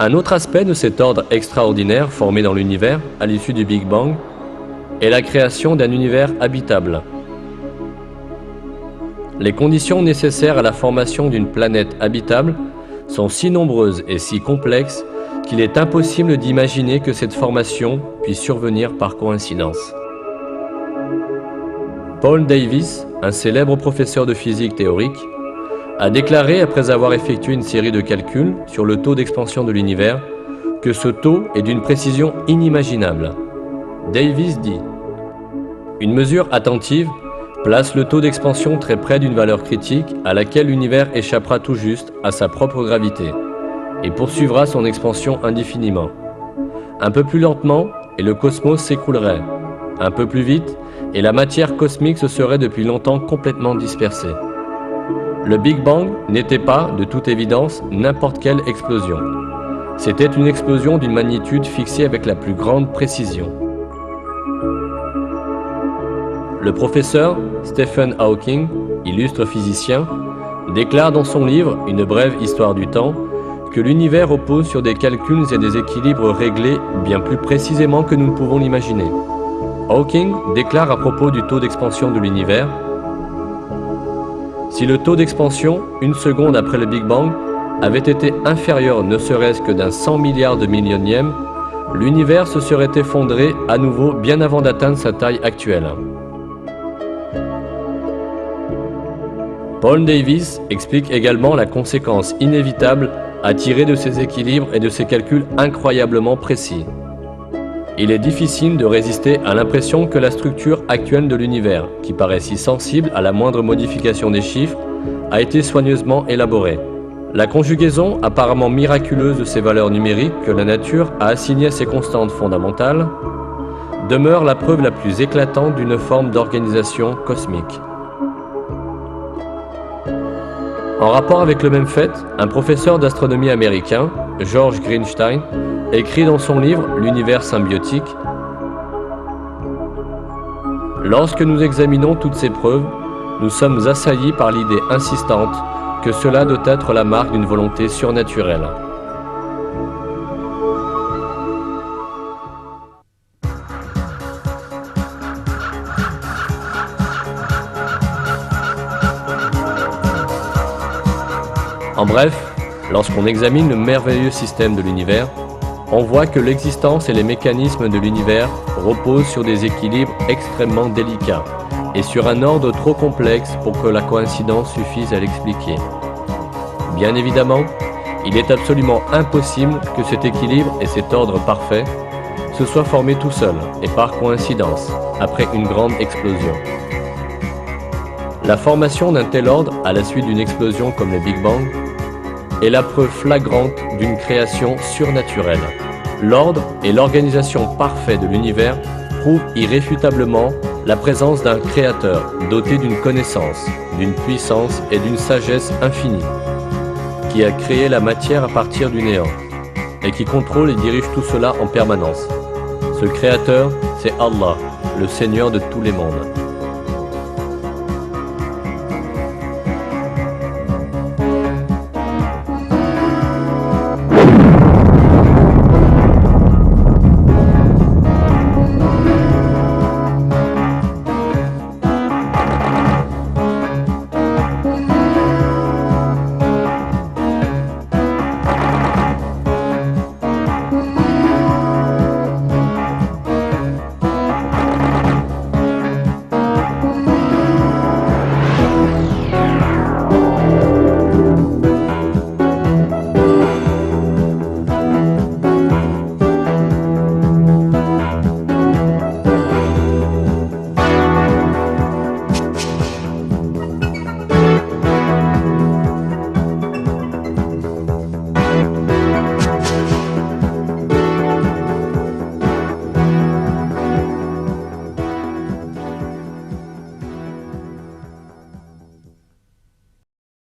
Un autre aspect de cet ordre extraordinaire formé dans l'univers à l'issue du Big Bang est la création d'un univers habitable. Les conditions nécessaires à la formation d'une planète habitable sont si nombreuses et si complexes qu'il est impossible d'imaginer que cette formation puisse survenir par coïncidence. Paul Davies, un célèbre professeur de physique théorique, a déclaré, après avoir effectué une série de calculs sur le taux d'expansion de l'univers, que ce taux est d'une précision inimaginable. Davies dit : « Une mesure attentive place le taux d'expansion très près d'une valeur critique à laquelle l'univers échappera tout juste à sa propre gravité et poursuivra son expansion indéfiniment. Un peu plus lentement, et le cosmos s'écroulerait. Un peu plus vite, et la matière cosmique se serait depuis longtemps complètement dispersée. Le Big Bang n'était pas, de toute évidence, n'importe quelle explosion. C'était une explosion d'une magnitude fixée avec la plus grande précision. » Le professeur Stephen Hawking, illustre physicien, déclare dans son livre « Une brève histoire du temps » que l'univers repose sur des calculs et des équilibres réglés bien plus précisément que nous ne pouvons l'imaginer. Hawking déclare à propos du taux d'expansion de l'univers : « Si le taux d'expansion, une seconde après le Big Bang, avait été inférieur ne serait-ce que d'un 100 milliards de millionième, l'univers se serait effondré à nouveau bien avant d'atteindre sa taille actuelle. » Paul Davies explique également la conséquence inévitable à tirer de ces équilibres et de ces calculs incroyablement précis. Il est difficile de résister à l'impression que la structure actuelle de l'univers, qui paraît si sensible à la moindre modification des chiffres, a été soigneusement élaborée. La conjugaison apparemment miraculeuse de ces valeurs numériques que la nature a assignées à ces constantes fondamentales demeure la preuve la plus éclatante d'une forme d'organisation cosmique. En rapport avec le même fait, un professeur d'astronomie américain, George Greenstein, écrit dans son livre « L'univers symbiotique » : « Lorsque nous examinons toutes ces preuves, nous sommes assaillis par l'idée insistante que cela doit être la marque d'une volonté surnaturelle. » En bref, lorsqu'on examine le merveilleux système de l'univers, on voit que l'existence et les mécanismes de l'univers reposent sur des équilibres extrêmement délicats et sur un ordre trop complexe pour que la coïncidence suffise à l'expliquer. Bien évidemment, il est absolument impossible que cet équilibre et cet ordre parfait se soient formés tout seuls et par coïncidence, après une grande explosion. La formation d'un tel ordre à la suite d'une explosion comme le Big Bang est la preuve flagrante d'une création surnaturelle. L'ordre et l'organisation parfaite de l'univers prouvent irréfutablement la présence d'un créateur doté d'une connaissance, d'une puissance et d'une sagesse infinie, qui a créé la matière à partir du néant et qui contrôle et dirige tout cela en permanence. Ce créateur, c'est Allah, le Seigneur de tous les mondes.